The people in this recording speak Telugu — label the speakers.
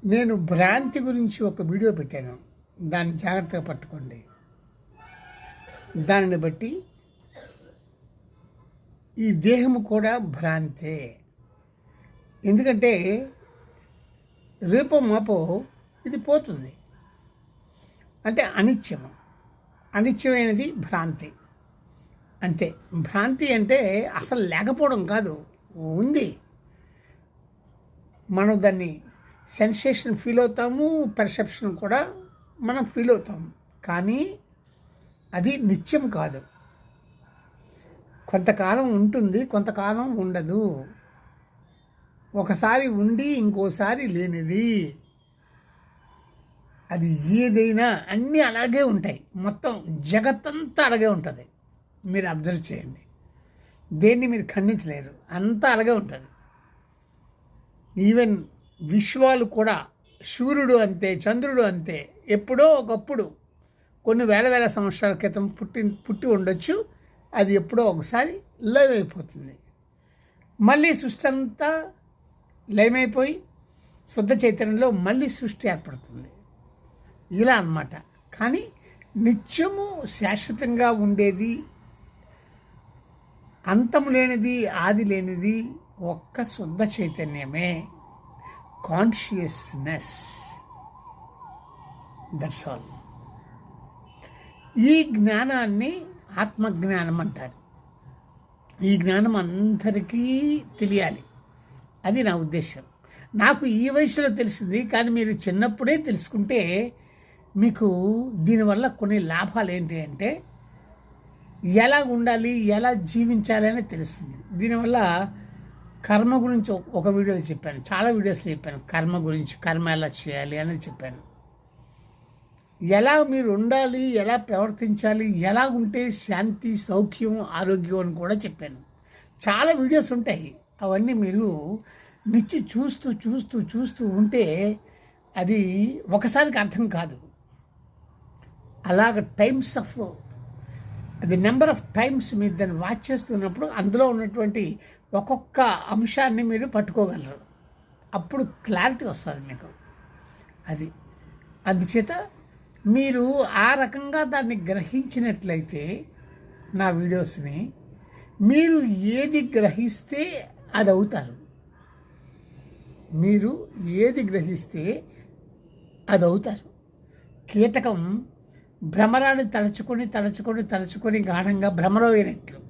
Speaker 1: నేను భ్రాంతి గురించి ఒక వీడియో పెట్టాను. దాన్ని జాగ్రత్తగా పట్టుకోండి. దానిని బట్టి ఈ దేహము కూడా భ్రాంతే. ఎందుకంటే రేపో మాపో ఇది పోతుంది. అంటే అనిత్యము. అనిత్యమైనది భ్రాంతి. అంతే. భ్రాంతి అంటే అసలు లేకపోవడం కాదు, ఉంది. మనం దాన్ని సెన్సేషన్ ఫీల్ అవుతాము, పర్సెప్షన్ కూడా మనం ఫీల్ అవుతాము. కానీ అది నిత్యం కాదు. కొంతకాలం ఉంటుంది, కొంతకాలం ఉండదు. ఒకసారి ఉండి ఇంకోసారి లేనిది. అది ఏదైనా అన్నీ అలాగే ఉంటాయి. మొత్తం జగత్తంతా అలాగే ఉంటుంది. మీరు అబ్జర్వ్ చేయండి. దేన్ని మీరు ఖండించలేరు, అంతా అలాగే ఉంటుంది. ఈవెన్ విశ్వాలు కూడా, సూర్యుడు అంతే, చంద్రుడు అంతే. ఎప్పుడో ఒకప్పుడు కొన్ని వేల సంవత్సరాల క్రితం పుట్టి ఉండొచ్చు. అది ఎప్పుడో ఒకసారి లయమైపోతుంది. మళ్ళీ సృష్టి అంతా లయమైపోయి శుద్ధ చైతన్యంలో మళ్ళీ సృష్టి ఏర్పడుతుంది. ఇలా అన్నమాట. కానీ నిత్యము శాశ్వతంగా ఉండేది, అంతం లేనిది, ఆది లేనిది ఒక్క శుద్ధ చైతన్యమే. కాన్షియస్నెస్. That's all. ఈ జ్ఞానాన్ని ఆత్మజ్ఞానం అంటారు. ఈ జ్ఞానం అందరికీ తెలియాలి. అది నా ఉద్దేశం. నాకు ఈ వయసులో తెలిసింది, కానీ మీరు చిన్నప్పుడే తెలుసుకుంటే మీకు దీనివల్ల కొన్ని లాభాలు ఏంటి అంటే ఎలా ఉండాలి, ఎలా జీవించాలి అనేది తెలుస్తుంది. దీనివల్ల కర్మ గురించి ఒక వీడియోలో చెప్పాను, చాలా వీడియోస్లో చెప్పాను. కర్మ గురించి, కర్మ ఎలా చేయాలి అనేది చెప్పాను. ఎలా మీరు ఉండాలి, ఎలా ప్రవర్తించాలి, ఎలా ఉంటే శాంతి, సౌఖ్యం, ఆరోగ్యం అని కూడా చెప్పాను. చాలా వీడియోస్ ఉంటాయి. అవన్నీ మీరు చూస్తూ ఉంటే అది ఒకసారికి అర్థం కాదు. అలాగ టైమ్స్ ఆఫ్, అది నెంబర్ ఆఫ్ టైమ్స్ మీరు దాన్ని వాచ్ చేస్తున్నప్పుడు అందులో ఉన్నటువంటి ఒక్కొక్క అంశాన్ని మీరు పట్టుకోగలరు. అప్పుడు క్లారిటీ వస్తుంది మీకు. అది అందుచేత మీరు ఆ రకంగా దాన్ని గ్రహించినట్లయితే నా వీడియోస్ని, మీరు ఏది గ్రహిస్తే అది అవుతారు. మీరు ఏది గ్రహిస్తే అది అవుతారు. కీటకం భ్రమరాన్ని తలుచుకొని గాఢంగా భ్రమలో అయినట్లు